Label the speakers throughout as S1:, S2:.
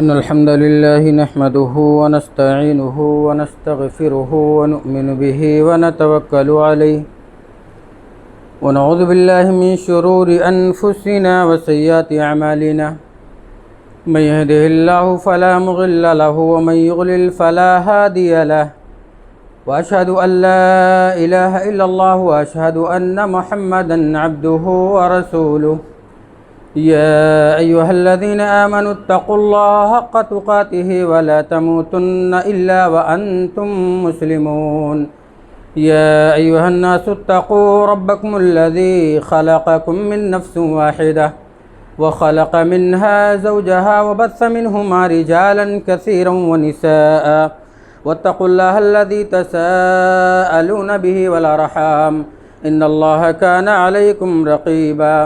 S1: إن الحمد لله نحمده ونستعينه ونستغفره ونؤمن به ونتوكل عليه ونعوذ بالله من شرور أنفسنا وسيئات أعمالنا من يهده الله فلا مضل له ومن يضلل فلا هادي له وأشهد أن لا إله إلا الله وأشهد أن محمدا عبده ورسوله يا أيها الذين آمنوا اتقوا الله حق تقاته ولا تموتن إلا وأنتم مسلمون يا أيها الناس اتقوا ربكم الذي خلقكم من نفس واحدة وخلق منها زوجها وبث منهما رجالا كثيرا ونساء واتقوا الله الذي تساءلون به والأرحام إن الله كان عليكم رقيبا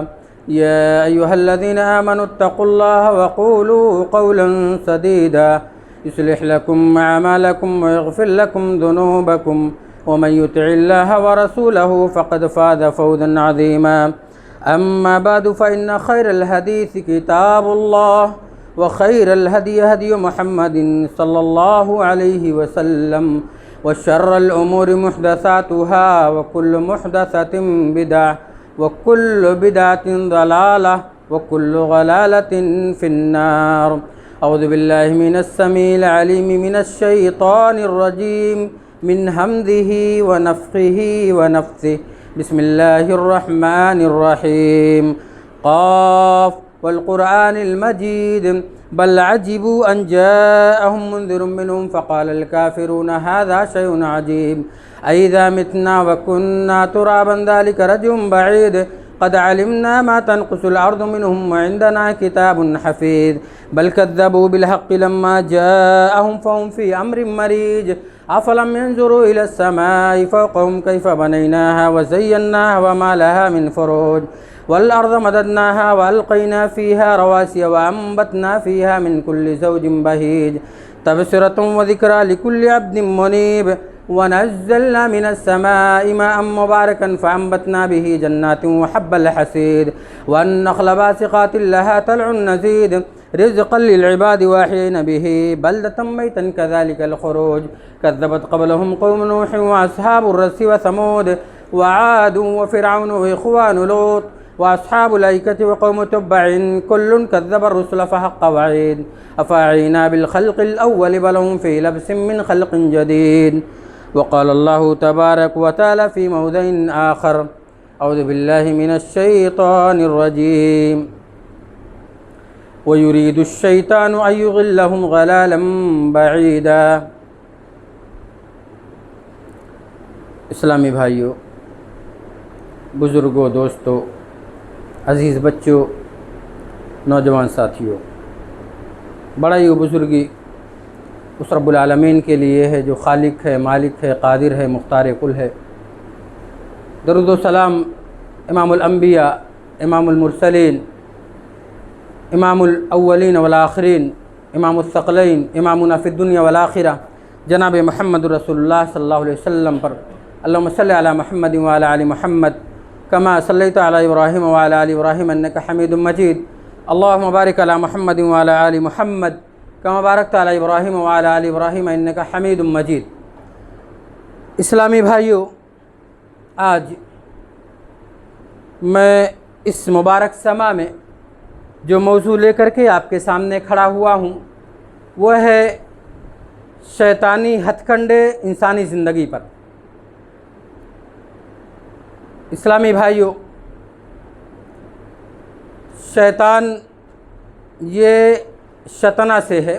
S1: يا أيها الذين آمنوا اتقوا الله وقولوا قولا سديدا يصلح لكم أعمالكم ويغفر لكم ذنوبكم ومن يطع الله ورسوله فقد فاز فوزا عظيما أما بعد فإن خير الحديث كتاب الله وخير الهدي هدي محمد صلى الله عليه وسلم وشر الأمور محدثاتها وكل محدثة بدعة وكل بدعة ضلالة وكل ضلالة في النار أعوذ بالله من السميع العليم من الشيطان الرجيم من همزه ونفخه ونفثه بسم الله الرحمن الرحيم قاف والقرآن المجيد بل عجبوا أن جاءهم منذر منهم فقال الكافرون هذا شيء عجيب أئذا متنا وكنا ترابا ذلك رجع بعيد قد علمنا ما تنقص الأرض منهم وعندنا كتاب حفيظ بل كذبوا بالحق لما جاءهم فهم في أمر مريج أفلم ينظروا إلى السماء فوقهم كيف بنيناها وزيناها وما لها من فروج والأرض مددناها وألقينا فيها رواسي وأنبتنا فيها من كل زوج بهيج تبصرة وذكرى لكل عبد منيب ونزلنا من السماء ماء مباركا فأنبتنا به جنات وحب الحصيد والنخل باسقات لها طلع نضيد رزقا للعباد وأحيينا به بلدة ميتا كذلك الخروج كذبت قبلهم قوم نوح وأصحاب الرس وثمود وعاد وفرعون وإخوان لوط وأصحاب الأيكة وقوم تبع كل كذب الرسل فحق وعيد أفأعينا بالخلق الأول بل هم في لبس من خلق جديد وقال الله تبارك وتعالى في موضع آخر أعوذ بالله من الشيطان الرجيم ويريد الشيطان أن يضلهم ضلالا بعيدا اسلامی بھائیوں، بزرگوں، دوستوں، عزیز بچوں، نوجوان ساتھیوں، بڑائی و بزرگی اس رب العالمین کے لیے ہے جو خالق ہے، مالک ہے، قادر ہے، مختار کل ہے۔ درود و سلام امام الانبیاء، امام المرسلین، امام الاولین والآخرین، امام الثقلین، امامنا فی الدنیا والآخرہ، جناب محمد رسول اللہ صلی اللہ علیہ وسلم پر اللہم صلی علی محمد وعلی آل محمد کما صلیت علی ابراہیم وعلی آل ابراہیم انک حمید مجید اللہم بارک علی محمد وعلی آل محمد کما بارکت علی ابراہیم وعلی آل ابراہیم انک حمید مجید۔ اسلامی بھائیوں، آج میں اس مبارک سما میں جو موضوع لے کر کے آپ کے سامنے کھڑا ہوا ہوں وہ ہے شیطانی ہتھ کنڈے انسانی زندگی پر۔ اسلامی بھائیوں، شیطان یہ شطنا سے ہے،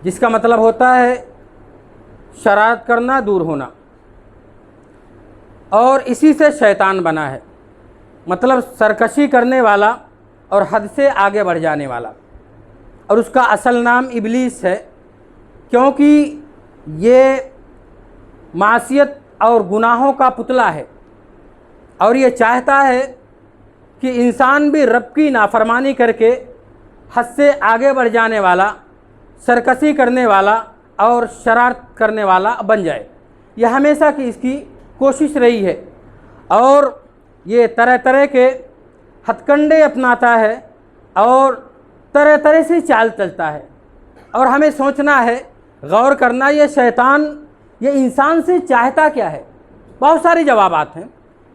S1: جس کا مطلب ہوتا ہے شرارت کرنا، دور ہونا، اور اسی سے شیطان بنا ہے، مطلب سرکشی کرنے والا اور حد سے آگے بڑھ جانے والا، اور اس کا اصل نام ابلیس ہے، کیونکہ یہ معصیت اور گناہوں کا پتلا ہے، اور یہ چاہتا ہے کہ انسان بھی رب کی نافرمانی کر کے حد سے آگے بڑھ جانے والا، سرکشی کرنے والا اور شرارت کرنے والا بن جائے۔ یہ ہمیشہ کی اس کی کوشش رہی ہے، اور یہ طرح طرح کے ہتھ کنڈے اپناتا ہے اور طرح طرح سے چال چلتا ہے، اور ہمیں سوچنا ہے، غور کرنا، یہ شیطان یہ انسان سے چاہتا کیا ہے؟ بہت سارے جوابات ہیں،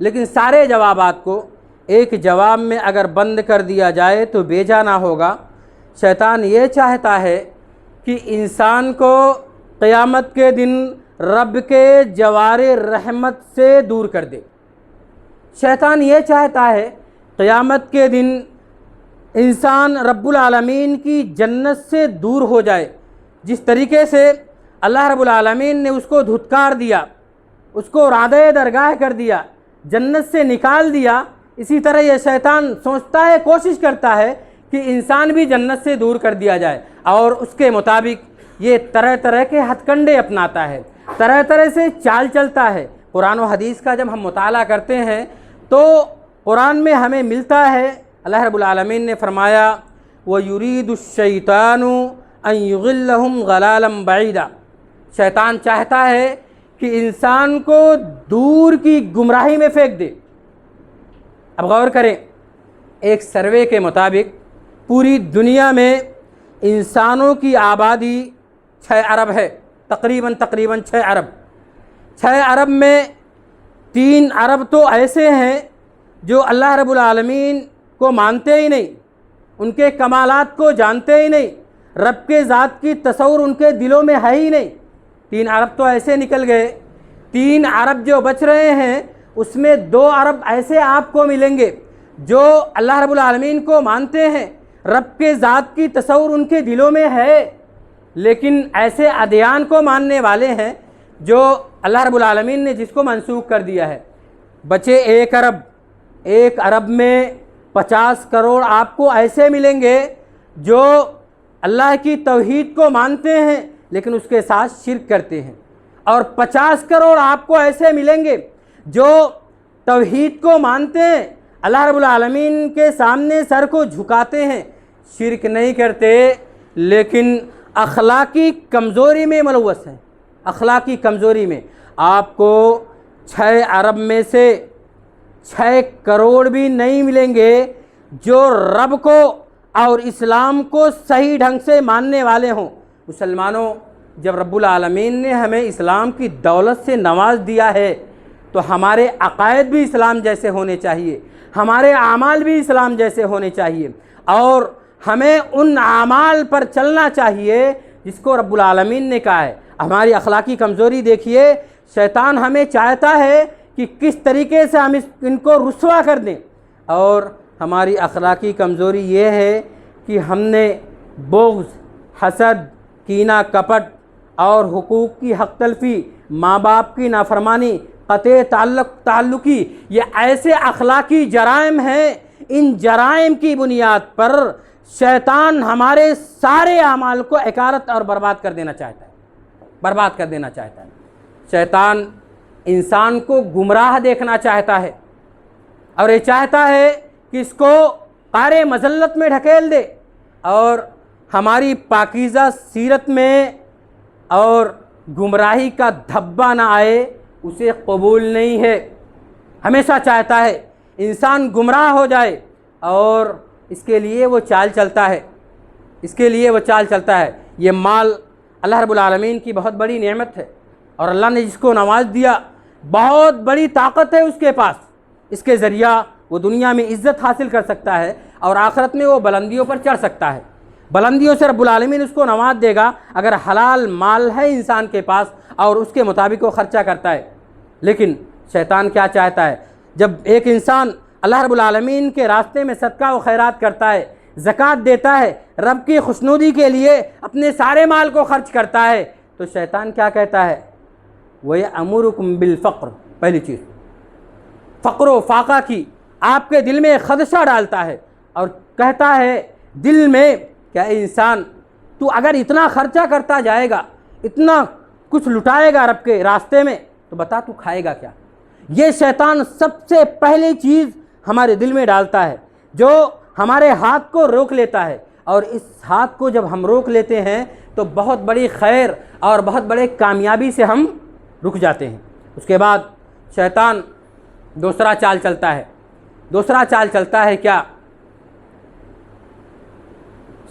S1: لیکن سارے جوابات کو ایک جواب میں اگر بند کر دیا جائے تو بے جا نہ ہوگا۔ شیطان یہ چاہتا ہے کہ انسان کو قیامت کے دن رب کے جوار رحمت سے دور کر دے۔ شیطان یہ چاہتا ہے قیامت کے دن انسان رب العالمین کی جنت سے دور ہو جائے۔ جس طریقے سے اللہ رب العالمین نے اس کو دھتکار دیا، اس کو رادۂ درگاہ کر دیا، جنت سے نکال دیا، اسی طرح یہ شیطان سوچتا ہے، کوشش کرتا ہے کہ انسان بھی جنت سے دور کر دیا جائے، اور اس کے مطابق یہ طرح طرح کے ہتھ کنڈے اپناتا ہے، طرح طرح سے چال چلتا ہے۔ قرآن و حدیث کا جب ہم مطالعہ کرتے ہیں تو قرآن میں ہمیں ملتا ہے، اللہ رب العالمین نے فرمایا وَيُرِيدُ الشَّيْطَانُ أَن يُضِلَّهُمْ ضَلَالًا بَعِيدًا۔ شیطان چاہتا ہے کہ انسان کو دور کی گمراہی میں پھینک دے۔ اب غور کریں، ایک سروے کے مطابق پوری دنیا میں انسانوں کی آبادی 6 ارب ہے، تقریباً 6 ارب۔ 6 ارب میں 3 ارب تو ایسے ہیں جو اللہ رب العالمین کو مانتے ہی نہیں، ان کے کمالات کو جانتے ہی نہیں، رب کے ذات کی تصور ان کے دلوں میں ہے ہی نہیں۔ 3 ارب تو ایسے نکل گئے۔ 3 ارب جو بچ رہے ہیں اس میں 2 ارب ایسے آپ کو ملیں گے جو اللہ رب العالمین کو مانتے ہیں، رب کے ذات کی تصور ان کے دلوں میں ہے، لیکن ایسے ادیان کو ماننے والے ہیں جو اللہ رب العالمین نے جس کو منسوخ کر دیا ہے۔ بچے 1 ارب۔ 1 ارب میں 50 کروڑ آپ کو ایسے ملیں گے جو اللہ کی توحید کو مانتے ہیں لیکن اس کے ساتھ شرک کرتے ہیں، اور 50 کروڑ آپ کو ایسے ملیں گے جو توحید کو مانتے ہیں، اللہ رب العالمین کے سامنے سر کو جھکاتے ہیں، شرک نہیں کرتے لیکن اخلاقی کمزوری میں ملوث ہیں۔ اخلاقی کمزوری میں آپ کو 6 ارب میں سے 6 کروڑ بھی نہیں ملیں گے جو رب کو اور اسلام کو صحیح ڈھنگ سے ماننے والے ہوں۔ مسلمانوں، جب رب العالمین نے ہمیں اسلام کی دولت سے نواز دیا ہے تو ہمارے عقائد بھی اسلام جیسے ہونے چاہیے، ہمارے اعمال بھی اسلام جیسے ہونے چاہیے، اور ہمیں ان اعمال پر چلنا چاہیے جس کو رب العالمین نے کہا ہے۔ ہماری اخلاقی کمزوری دیکھیے، شیطان ہمیں چاہتا ہے کہ کس طریقے سے ہم ان کو رسوا کر دیں، اور ہماری اخلاقی کمزوری یہ ہے کہ ہم نے بغض، حسد، کینہ، کپٹ اور حقوق کی حق تلفی، ماں باپ کی نافرمانی، قطع تعلقی، یہ ایسے اخلاقی جرائم ہیں، ان جرائم کی بنیاد پر شیطان ہمارے سارے اعمال کو اکارت اور برباد کر دینا چاہتا ہے۔ شیطان انسان کو گمراہ دیکھنا چاہتا ہے، اور یہ چاہتا ہے کہ اس کو قعر مذلت میں ڈھکیل دے، اور ہماری پاکیزہ سیرت میں اور گمراہی کا دھبا نہ آئے، اسے قبول نہیں ہے۔ ہمیشہ چاہتا ہے انسان گمراہ ہو جائے، اور اس کے لیے وہ چال چلتا ہے۔ یہ مال اللہ رب العالمین کی بہت بڑی نعمت ہے، اور اللہ نے جس کو نواز دیا بہت بڑی طاقت ہے اس کے پاس، اس کے ذریعہ وہ دنیا میں عزت حاصل کر سکتا ہے اور آخرت میں وہ بلندیوں پر چڑھ سکتا ہے۔ بلندیوں سے رب العالمین اس کو نواز دے گا اگر حلال مال ہے انسان کے پاس اور اس کے مطابق وہ خرچہ کرتا ہے۔ لیکن شیطان کیا چاہتا ہے؟ جب ایک انسان اللہ رب العالمین کے راستے میں صدقہ و خیرات کرتا ہے، زکوٰۃ دیتا ہے، رب کی خوشنودی کے لیے اپنے سارے مال کو خرچ کرتا ہے، تو شیطان کیا کہتا ہے؟ وَيَأْمُرُكُمْ بِالْفَقْرِ۔ پہلی چیز فقر و فاقہ کی آپ کے دل میں خدشہ ڈالتا ہے، اور کہتا ہے دل میں کہ اے انسان، تو اگر اتنا خرچہ کرتا جائے گا، اتنا کچھ لٹائے گا رب کے راستے میں، تو بتا تو کھائے گا کیا؟ یہ شیطان سب سے پہلی چیز ہمارے دل میں ڈالتا ہے، جو ہمارے ہاتھ کو روک لیتا ہے، اور اس ہاتھ کو جب ہم روک لیتے ہیں تو بہت بڑی خیر اور بہت بڑے کامیابی سے ہم رک جاتے ہیں۔ اس کے بعد شیطان دوسرا چال چلتا ہے کیا؟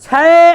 S1: 6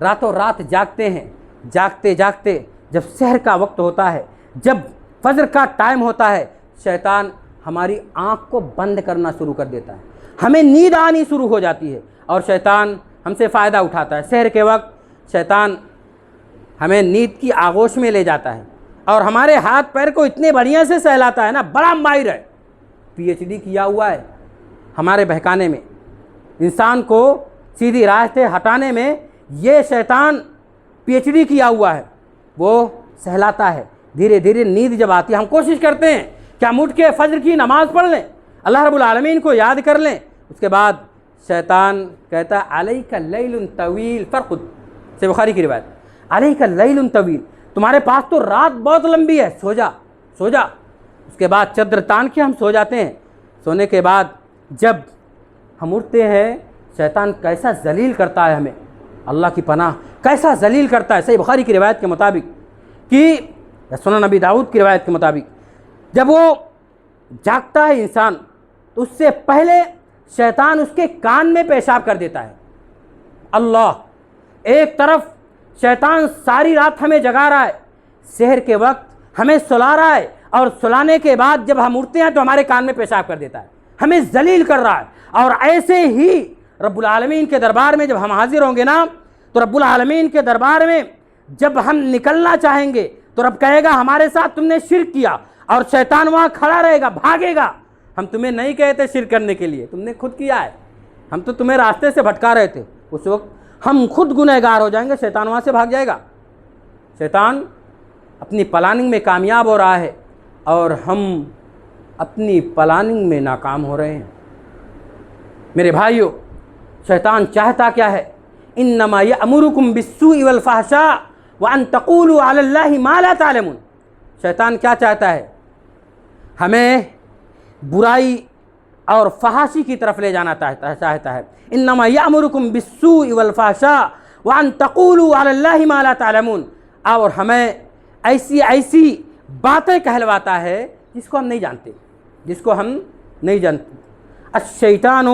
S1: راتوں رات جاگتے ہیں، جاگتے جاگتے جب سحر کا وقت ہوتا ہے، جب فجر کا ٹائم ہوتا ہے، شیطان ہماری آنکھ کو بند کرنا شروع کر دیتا ہے، ہمیں نیند آنی شروع ہو جاتی ہے اور شیطان ہم سے فائدہ اٹھاتا ہے۔ سحر کے وقت شیطان ہمیں نیند کی آغوش میں لے جاتا ہے اور ہمارے ہاتھ پیر کو اتنے بڑھیا سے سہلاتا ہے نا، بڑا ماہر ہے، PhD کیا ہوا ہے ہمارے بہکانے میں، انسان کو سیدھی راہ سے ہٹانے میں یہ شیطان PhD کیا ہوا ہے، وہ سہلاتا ہے۔ دھیرے دھیرے نیند جب آتی ہے، ہم کوشش کرتے ہیں کہ ہم اٹھ کے فجر کی نماز پڑھ لیں، اللہ رب العالمین کو یاد کر لیں، اس کے بعد شیطان کہتا ہے علیک اللیل طویل فرقد، سے بخاری کی روایت، علیک اللیل طویل، تمہارے پاس تو رات بہت لمبی ہے، سو جا سو جا۔ اس کے بعد چادر تان کے ہم سو جاتے ہیں۔ سونے کے بعد جب ہم اٹھتے ہیں، شیطان کیسا ذلیل کرتا ہے ہمیں، اللہ کی پناہ، کیسا ذلیل کرتا ہے۔ صحیح بخاری کی روایت کے مطابق کہ سنن نبی داؤد کی روایت کے مطابق جب وہ جاگتا ہے انسان تو اس سے پہلے شیطان اس کے کان میں پیشاب کر دیتا ہے۔ اللہ، ایک طرف شیطان ساری رات ہمیں جگا رہا ہے، سحر کے وقت ہمیں سلا رہا ہے، اور سلانے کے بعد جب ہم اٹھتے ہیں تو ہمارے کان میں پیشاب کر دیتا ہے، ہمیں ذلیل کر رہا ہے۔ اور ایسے ہی رب العالمین کے دربار میں جب ہم حاضر ہوں گے نا، تو رب العالمین کے دربار میں جب ہم نکلنا چاہیں گے تو رب کہے گا ہمارے ساتھ تم نے شرک کیا، اور شیطان وہاں کھڑا رہے گا، بھاگے گا۔ ہم تمہیں نہیں کہتے شرک کرنے کے لیے، تم نے خود کیا ہے، ہم تو تمہیں راستے سے بھٹکا رہے تھے۔ اس وقت ہم خود گنہگار ہو جائیں گے، شیطان وہاں سے بھاگ جائے گا۔ شیطان اپنی پلاننگ میں کامیاب ہو رہا ہے اور ہم اپنی پلاننگ میں ناکام ہو رہے ہیں۔ میرے بھائیو، شیطان چاہتا کیا ہے؟ انما یأمرکم بالسوء والفحشاء وان تقولوا علی اللہ ما لا تعلمون۔ شیطان کیا چاہتا ہے؟ ہمیں برائی اور فحاشی کی طرف لے جانا چاہتا ہے۔ انما یأمرکم بالسوء والفحشاء وان تقولوا علی اللہ ما لا تعلمون، اور ہمیں ایسی باتیں کہلواتا ہے جس کو ہم نہیں جانتے، الشیطان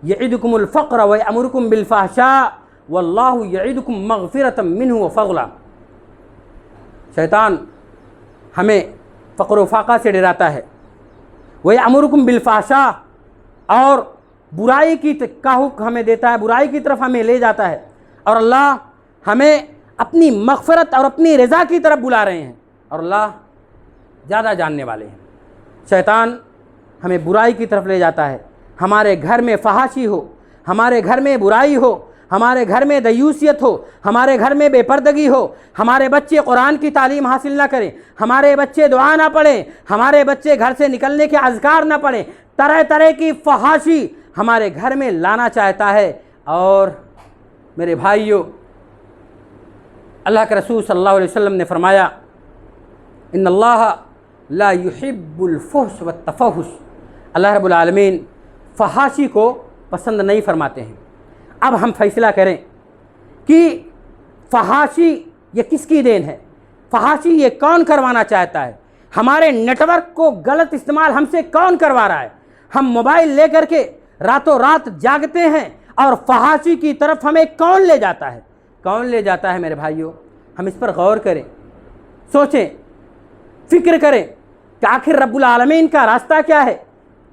S1: یعدکم الفقر ویأمرکم بالفحشاء واللہ یعدکم مغفرۃ منہ وفضلا۔ شیطان ہمیں فقر و فاقہ سے ڈراتا ہے، ویأمرکم بالفحشاء، اور برائی کا حکم ہمیں دیتا ہے، برائی کی طرف ہمیں لے جاتا ہے، اور اللہ ہمیں اپنی مغفرت اور اپنی رضا کی طرف بلا رہے ہیں، اور اللہ زیادہ جاننے والے ہیں۔ شیطان ہمیں برائی کی طرف لے جاتا ہے، ہمارے گھر میں فحاشی ہو، ہمارے گھر میں برائی ہو، ہمارے گھر میں دیوسیت ہو، ہمارے گھر میں بے پردگی ہو، ہمارے بچے قرآن کی تعلیم حاصل نہ کریں، ہمارے بچے دعا نہ پڑھیں، ہمارے بچے گھر سے نکلنے کے اذکار نہ پڑھیں، طرح طرح کی فحاشی ہمارے گھر میں لانا چاہتا ہے۔ اور میرے بھائیو، اللہ کے رسول صلی اللہ علیہ وسلم نے فرمایا ان اللہ لا يحب الفحش والتفحش، اللہ رب العالمین فحاشی کو پسند نہیں فرماتے ہیں۔ اب ہم فیصلہ کریں کہ فحاشی یہ کس کی دین ہے، فحاشی یہ کون کروانا چاہتا ہے، ہمارے نیٹ ورک کو غلط استعمال ہم سے کون کروا رہا ہے؟ ہم موبائل لے کر کے راتوں رات جاگتے ہیں اور فحاشی کی طرف ہمیں کون لے جاتا ہے؟ کون لے جاتا ہے میرے بھائیوں؟ ہم اس پر غور کریں، سوچیں، فکر کریں کہ آخر رب العالمین کا راستہ کیا ہے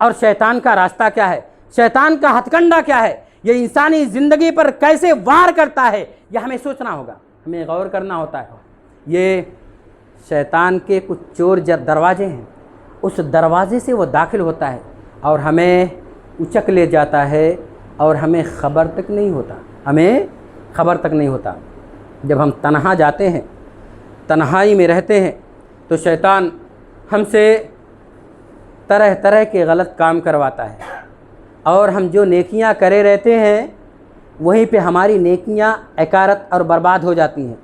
S1: اور شیطان کا راستہ کیا ہے، شیطان کا ہتھ کنڈا کیا ہے، یہ انسانی زندگی پر کیسے وار کرتا ہے، یہ ہمیں سوچنا ہوگا، ہمیں غور کرنا ہوتا ہے۔ یہ شیطان کے کچھ چور دروازے ہیں، اس دروازے سے وہ داخل ہوتا ہے اور ہمیں اچک لے جاتا ہے اور ہمیں خبر تک نہیں ہوتا۔ جب ہم تنہا جاتے ہیں، تنہائی میں رہتے ہیں، تو شیطان ہم سے طرح طرح کے غلط کام کرواتا ہے، اور ہم جو نیکیاں کرے رہتے ہیں وہیں پہ ہماری نیکیاں اکارت اور برباد ہو جاتی ہیں،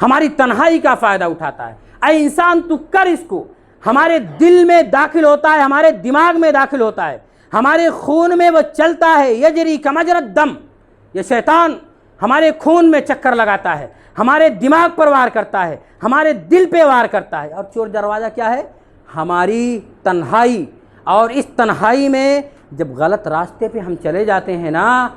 S1: ہماری تنہائی کا فائدہ اٹھاتا ہے۔ اے انسان تو کر اس کو، ہمارے دل میں داخل ہوتا ہے، ہمارے دماغ میں داخل ہوتا ہے، ہمارے خون میں وہ چلتا ہے، یجری کمجرى الدم۔ یہ شیطان ہمارے خون میں چکر لگاتا ہے، ہمارے دماغ پر وار کرتا ہے، ہمارے دل پہ وار کرتا ہے۔ اور چور دروازہ کیا ہے؟ ہماری تنہائی، اور اس تنہائی میں جب غلط راستے پہ ہم چلے جاتے ہیں نا،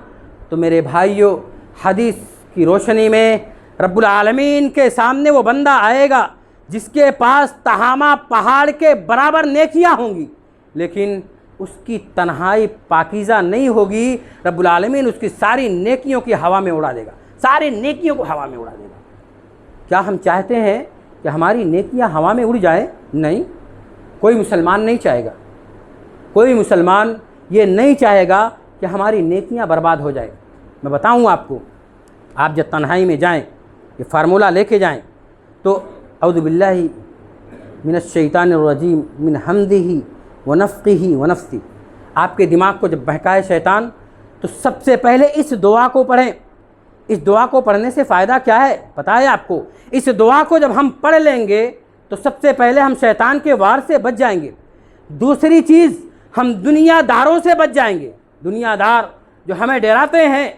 S1: تو میرے بھائیوں، حدیث کی روشنی میں رب العالمین کے سامنے وہ بندہ آئے گا جس کے پاس تہامہ پہاڑ کے برابر نیکیاں ہوں گی، لیکن اس کی تنہائی پاکیزہ نہیں ہوگی، رب العالمین اس کی ساری نیکیوں کی ہوا میں اڑا دے گا، ساری نیکیوں کو ہوا میں اڑا دے گا۔ کیا ہم چاہتے ہیں کہ ہماری نیکیاں ہوا میں اڑ جائیں؟ نہیں، کوئی مسلمان نہیں چاہے گا، کوئی مسلمان یہ نہیں چاہے گا کہ ہماری نیکیاں برباد ہو جائیں۔ میں بتاؤں آپ کو، آپ جب تنہائی میں جائیں، یہ فارمولہ لے کے جائیں تو اعوذ باللہ من الشیطان الرجیم من حمدہ ونفخہ ونفثہ، آپ کے دماغ کو جب بہکائے شیطان تو سب سے پہلے اس دعا کو پڑھیں۔ اس دعا کو پڑھنے سے فائدہ کیا ہے پتہ ہے آپ کو؟ اس دعا کو جب ہم پڑھ لیں گے تو سب سے پہلے ہم شیطان کے وار سے بچ جائیں گے۔ دوسری چیز، ہم دنیا داروں سے بچ جائیں گے۔ دنیا دار جو ہمیں ڈراتے ہیں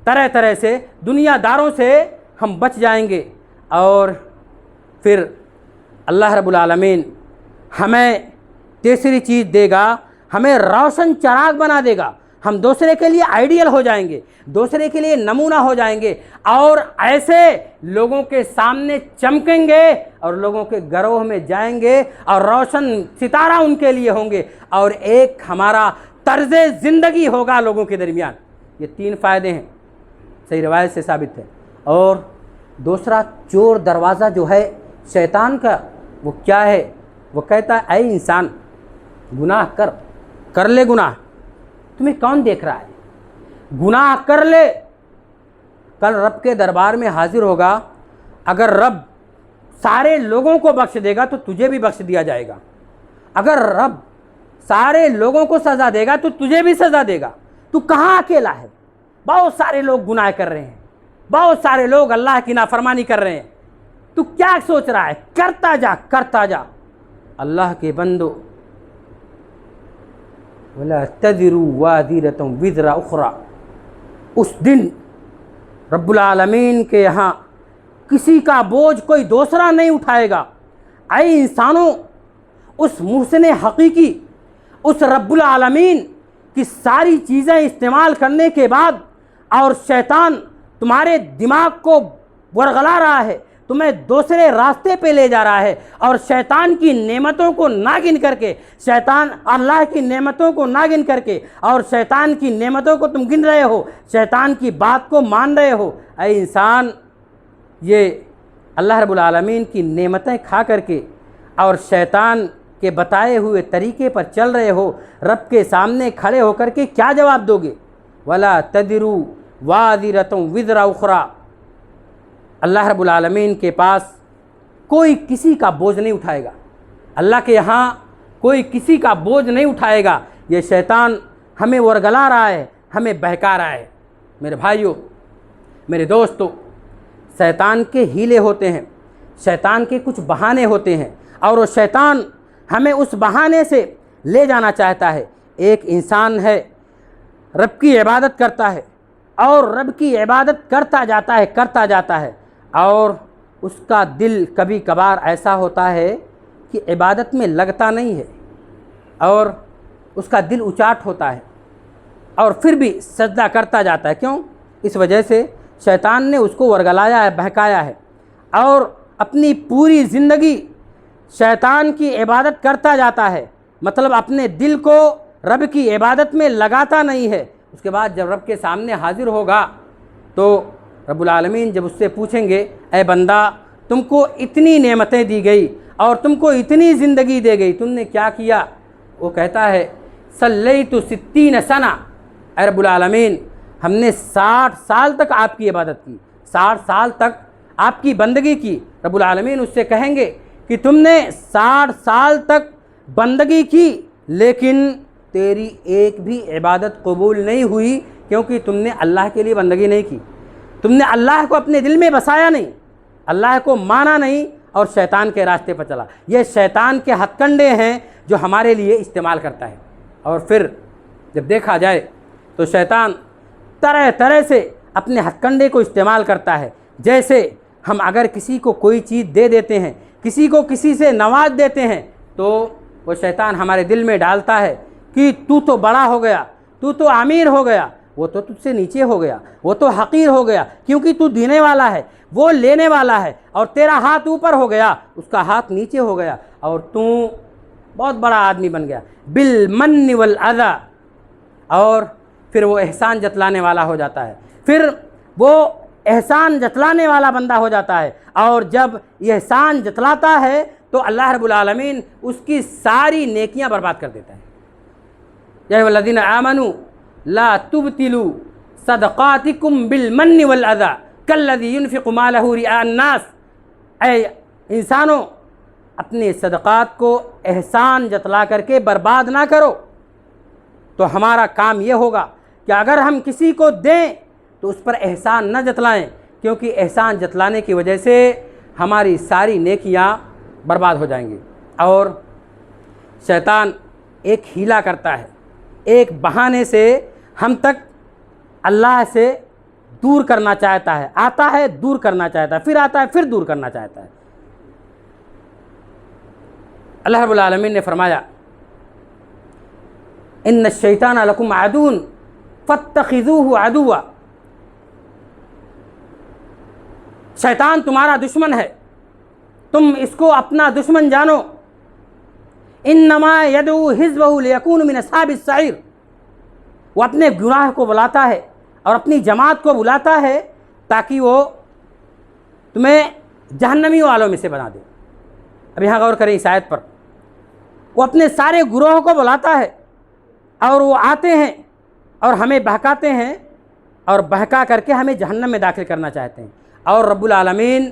S1: طرح طرح سے، دنیا داروں سے ہم بچ جائیں گے، اور پھر اللہ رب العالمین ہمیں تیسری چیز دے گا، ہمیں روشن چراغ بنا دے گا۔ ہم دوسرے کے لیے آئیڈیل ہو جائیں گے، دوسرے کے لیے نمونہ ہو جائیں گے، اور ایسے لوگوں کے سامنے چمکیں گے اور لوگوں کے گروہ میں جائیں گے اور روشن ستارہ ان کے لیے ہوں گے، اور ایک ہمارا طرز زندگی ہوگا لوگوں کے درمیان۔ یہ 3 فائدے ہیں، صحیح روایت سے ثابت ہے۔ اور دوسرا، چور دروازہ جو ہے شیطان کا، وہ کیا ہے؟ وہ کہتا ہے اے انسان، گناہ کر لے گناہ، تمہیں کون دیکھ رہا ہے؟ گناہ کر لے، کل رب کے دربار میں حاضر ہوگا، اگر رب سارے لوگوں کو بخش دے گا تو تجھے بھی بخش دیا جائے گا، اگر رب سارے لوگوں کو سزا دے گا تو تجھے بھی سزا دے گا۔ تو کہاں اکیلا ہے؟ بہت سارے لوگ گناہ کر رہے ہیں، بہت سارے لوگ اللہ کی نافرمانی کر رہے ہیں، تو کیا سوچ رہا ہے؟ کرتا جا۔ اللہ کے بندو، وَلَا تَذِرُ وَازِرَةٌ وِزْرَ أُخْرَى، اس دن رب العالمین کے یہاں کسی کا بوجھ کوئی دوسرا نہیں اٹھائے گا۔ اے انسانوں، اس محسن حقیقی، اس رب العالمین کی ساری چیزیں استعمال کرنے کے بعد، اور شیطان تمہارے دماغ کو ورغلا رہا ہے، تمہیں دوسرے راستے پہ لے جا رہا ہے، اور شیطان کی نعمتوں کو ناگن کر کے، شیطان اللہ کی نعمتوں کو ناگن کر کے، اور شیطان کی نعمتوں کو تم گن رہے ہو، شیطان کی بات کو مان رہے ہو۔ اے انسان، یہ اللہ رب العالمین کی نعمتیں کھا کر کے اور شیطان کے بتائے ہوئے طریقے پر چل رہے ہو، رب کے سامنے کھڑے ہو کر کے کیا جواب دو گے؟ وَلَا تَذِرُ وَازِرَةٌ وِزْرَ أُخْرَى، اللہ رب العالمین کے پاس کوئی کسی کا بوجھ نہیں اٹھائے گا، اللہ کے یہاں کوئی کسی کا بوجھ نہیں اٹھائے گا۔ یہ شیطان ہمیں ورگلا رہا ہے، ہمیں بہکا رہا ہے۔ میرے بھائیوں، میرے دوستو، شیطان کے ہیلے ہوتے ہیں، شیطان کے کچھ بہانے ہوتے ہیں، اور وہ شیطان ہمیں اس بہانے سے لے جانا چاہتا ہے۔ ایک انسان ہے، رب کی عبادت کرتا ہے، اور رب کی عبادت کرتا جاتا ہے، اور اس کا دل کبھی کبھار ایسا ہوتا ہے کہ عبادت میں لگتا نہیں ہے، اور اس کا دل اچاٹ ہوتا ہے، اور پھر بھی سجدہ کرتا جاتا ہے۔ کیوں؟ اس وجہ سے شیطان نے اس کو ورگلایا ہے، بہکایا ہے، اور اپنی پوری زندگی شیطان کی عبادت کرتا جاتا ہے، مطلب اپنے دل کو رب کی عبادت میں لگاتا نہیں ہے۔ اس کے بعد جب رب کے سامنے حاضر ہوگا تو رب العالمین جب اس سے پوچھیں گے، اے بندہ، تم کو اتنی نعمتیں دی گئی اور تم کو اتنی زندگی دے گئی، تم نے کیا کیا؟ وہ کہتا ہے صلیت 60 سنہ، اے رب العالمین، ہم نے 60 سال تک آپ کی عبادت کی، 60 سال تک آپ کی بندگی کی۔ رب العالمین اس سے کہیں گے کہ تم نے 60 سال تک بندگی کی، لیکن تیری ایک بھی عبادت قبول نہیں ہوئی، کیونکہ تم نے اللہ کے لیے بندگی نہیں کی، تم نے اللہ کو اپنے دل میں بسایا نہیں، اللہ کو مانا نہیں، اور شیطان کے راستے پر چلا۔ یہ شیطان کے ہتھ کنڈے ہیں جو ہمارے لیے استعمال کرتا ہے۔ اور پھر جب دیکھا جائے تو شیطان طرح طرح سے اپنے ہتھ کنڈے کو استعمال کرتا ہے۔ جیسے ہم اگر کسی کو کوئی چیز دے دیتے ہیں، کسی کو کسی سے نواز دیتے ہیں، تو وہ شیطان ہمارے دل میں ڈالتا ہے کہ تو بڑا ہو گیا، تو امیر ہو گیا،
S2: وہ تو تجھ سے نیچے ہو گیا، وہ تو حقیر ہو گیا، کیونکہ تو دینے والا ہے، وہ لینے والا ہے، اور تیرا ہاتھ اوپر ہو گیا، اس کا ہاتھ نیچے ہو گیا، اور تو بہت بڑا آدمی بن گیا۔ بالمن والاذی، اور پھر وہ احسان جتلانے والا ہو جاتا ہے، پھر وہ احسان جتلانے والا بندہ ہو جاتا ہے، اور جب یہ احسان جتلاتا ہے تو اللہ رب العالمین اس کی ساری نیکیاں برباد کر دیتا ہے۔ یا ایھا الذین آمنوا لا تبطلوا صدقاتکم بالمن والاذی کالذی ينفق مالہ رئاء الناس، اے انسانوں اپنے صدقات کو احسان جتلا کر کے برباد نہ کرو۔ تو ہمارا کام یہ ہوگا کہ اگر ہم کسی کو دیں تو اس پر احسان نہ جتلائیں، کیونکہ احسان جتلانے کی وجہ سے ہماری ساری نیکیاں برباد ہو جائیں گی۔ اور شیطان ایک ہیلا کرتا ہے، ایک بہانے سے ہم تک اللہ سے دور کرنا چاہتا ہے، آتا ہے دور کرنا چاہتا ہے، پھر آتا ہے پھر دور کرنا چاہتا ہے۔ اللہ رب العالمین نے فرمایا ان الشیطان لکم عدو فاتخذوہ عدوا، شیطان تمہارا دشمن ہے، تم اس کو اپنا دشمن جانو۔ انما یدعو حزبہ لیکون من اصحاب السعیر، وہ اپنے گناہ کو بلاتا ہے اور اپنی جماعت کو بلاتا ہے تاکہ وہ تمہیں جہنمی والوں میں سے بنا دے۔ اب یہاں غور کریں اس آیت پر، وہ اپنے سارے گروہ کو بلاتا ہے اور وہ آتے ہیں اور ہمیں بہکاتے ہیں، اور بہکا کر کے ہمیں جہنم میں داخل کرنا چاہتے ہیں، اور رب العالمین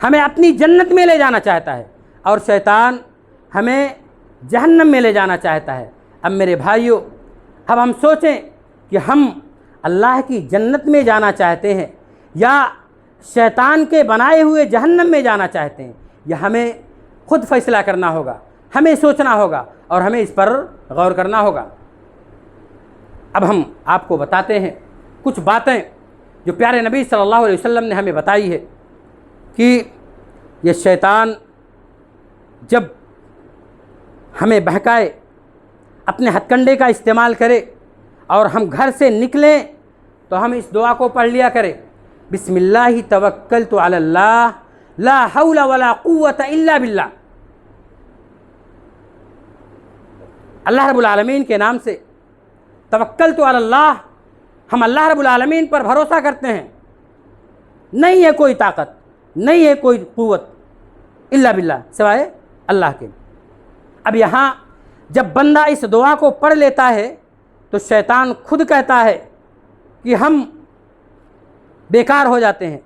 S2: ہمیں اپنی جنت میں لے جانا چاہتا ہے، اور شیطان ہمیں جہنم میں لے جانا چاہتا ہے۔ اب میرے بھائیوں، اب ہم سوچیں کہ ہم اللہ کی جنت میں جانا چاہتے ہیں یا شیطان کے بنائے ہوئے جہنم میں جانا چاہتے ہیں، یہ ہمیں خود فیصلہ کرنا ہوگا، ہمیں سوچنا ہوگا اور ہمیں اس پر غور کرنا ہوگا۔ اب ہم آپ کو بتاتے ہیں کچھ باتیں جو پیارے نبی صلی اللہ علیہ وسلم نے ہمیں بتائی ہے کہ یہ شیطان جب ہمیں بہکائے، اپنے ہتھ کنڈے کا استعمال کرے اور ہم گھر سے نکلیں تو ہم اس دعا کو پڑھ لیا کریں، بسم اللہ توکلت علی اللہ لا حول ولا قوت الا باللہ۔ اللہ رب العالمین کے نام سے توکلت علی اللہ، ہم اللہ رب العالمین پر بھروسہ کرتے ہیں، نہیں ہے کوئی طاقت، نہیں ہے کوئی قوت الا باللہ، سوائے اللہ کے۔ اب یہاں جب بندہ اس دعا کو پڑھ لیتا ہے تو شیطان خود کہتا ہے کہ ہم بیکار ہو جاتے ہیں،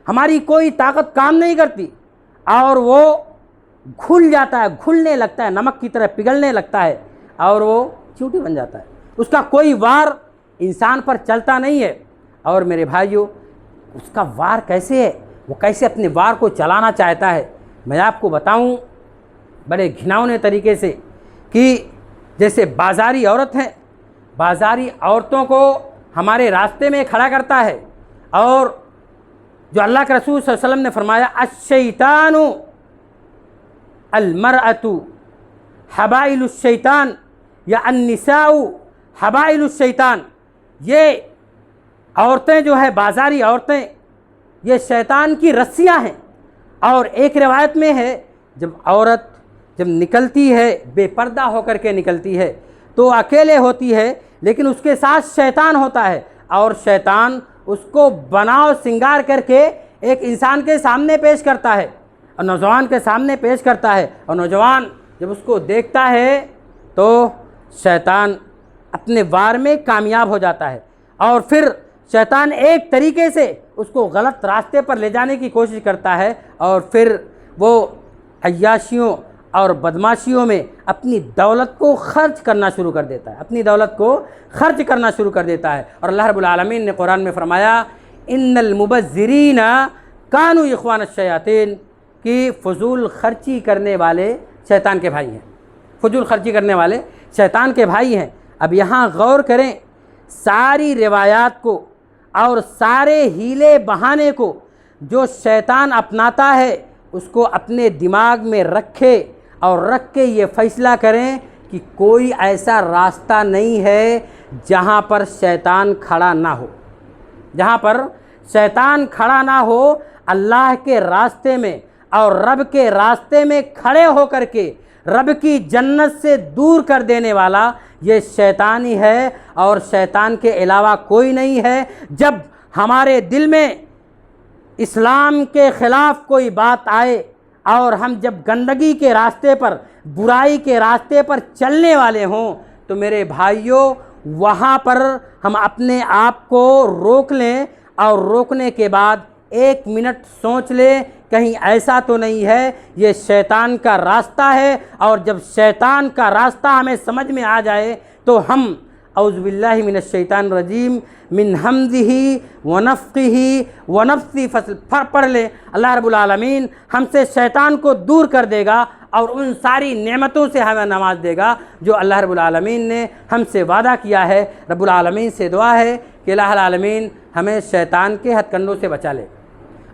S2: ہماری کوئی طاقت کام نہیں کرتی، اور وہ گھل جاتا ہے، گھلنے لگتا ہے، نمک کی طرح پگھلنے لگتا ہے، اور وہ چیوٹی بن جاتا ہے، اس کا کوئی وار انسان پر چلتا نہیں ہے۔ اور میرے بھائیوں، اس کا وار کیسے ہے، وہ کیسے اپنے وار کو چلانا چاہتا ہے، میں آپ کو بتاؤں بڑے گھناؤنے طریقے سے، کہ جیسے بازاری عورت ہیں، بازاری عورتوں کو ہمارے راستے میں کھڑا کرتا ہے، اور جو اللہ کے رسول صلی اللہ علیہ وسلم نے فرمایا الشیطان المرأۃ حبائل الشیطان یا النساء حبائل الشیطان، یہ عورتیں جو ہے بازاری عورتیں یہ شیطان کی رسیاں ہیں۔ اور ایک روایت میں ہے جب عورت جب نکلتی ہے بے پردہ ہو کر کے نکلتی ہے تو اکیلے ہوتی ہے، لیکن اس کے ساتھ شیطان ہوتا ہے، اور شیطان اس کو بناؤ سنگار کر کے ایک انسان کے سامنے پیش کرتا ہے، اور نوجوان کے سامنے پیش کرتا ہے، اور نوجوان جب اس کو دیکھتا ہے تو شیطان اپنے وار میں کامیاب ہو جاتا ہے، اور پھر شیطان ایک طریقے سے اس کو غلط راستے پر لے جانے کی کوشش کرتا ہے، اور پھر وہ عیاشیوں اور بدماشیوں میں اپنی دولت کو خرچ کرنا شروع کر دیتا ہے، اپنی دولت کو خرچ کرنا شروع کر دیتا ہے۔ اور اللہ رب العالمین نے قرآن میں فرمایا ان المبذرین کانوا اخوان الشیاطین، کہ فضول خرچی کرنے والے شیطان کے بھائی ہیں، فضول خرچی کرنے والے شیطان کے بھائی ہیں۔ اب یہاں غور کریں، ساری روایات کو اور سارے ہیلے بہانے کو جو شیطان اپناتا ہے اس کو اپنے دماغ میں رکھے اور رکھ کے یہ فیصلہ کریں کہ کوئی ایسا راستہ نہیں ہے جہاں پر شیطان کھڑا نہ ہو، جہاں پر شیطان کھڑا نہ ہو، اللہ کے راستے میں اور رب کے راستے میں کھڑے ہو کر کے رب کی جنت سے دور کر دینے والا یہ شیطان ہی ہے، اور شیطان کے علاوہ کوئی نہیں ہے۔ جب ہمارے دل میں اسلام کے خلاف کوئی بات آئے اور ہم جب گندگی کے راستے پر، برائی کے راستے پر چلنے والے ہوں، تو میرے بھائیوں وہاں پر ہم اپنے آپ کو روک لیں، اور روکنے کے بعد 1 منٹ سوچ لیں کہیں ایسا تو نہیں ہے یہ شیطان کا راستہ ہے، اور جب شیطان کا راستہ ہمیں سمجھ میں آ جائے تو ہم اعوذ باللہ من الشیطان الرجیم من حمزہ ونفخہ ونفثہ پڑھ لیں، اللہ رب العالمین ہم سے شیطان کو دور کر دے گا اور ان ساری نعمتوں سے ہمیں نواز دے گا جو اللہ رب العالمین نے ہم سے وعدہ کیا ہے۔ رب العالمین سے دعا ہے کہ الہ العالمین ہمیں شیطان کے ہتھ کنڈوں سے بچا لے،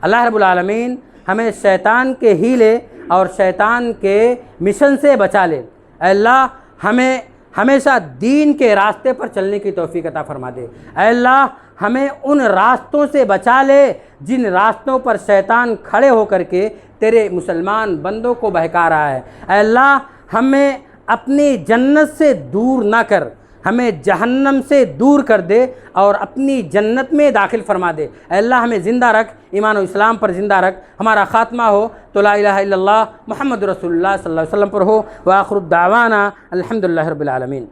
S2: اللہ رب العالمین ہمیں شیطان کے ہیلے اور شیطان کے مشن سے بچا لے۔ اے اللہ ہمیں ہمیشہ دین کے راستے پر چلنے کی توفیق عطا فرما دے۔ اے اللہ ہمیں ان راستوں سے بچا لے جن راستوں پر شیطان کھڑے ہو کر کے تیرے مسلمان بندوں کو بہکا رہا ہے۔ اے اللہ ہمیں اپنی جنت سے دور نہ کر، ہمیں جہنم سے دور کر دے اور اپنی جنت میں داخل فرما دے۔ اے اللہ ہمیں زندہ رکھ، ایمان و اسلام پر زندہ رکھ، ہمارا خاتمہ ہو تو لا الہ الا اللہ محمد رسول اللہ صلی اللہ علیہ وسلم پر ہو، وآخر الدعوانا الحمدللہ رب العالمین۔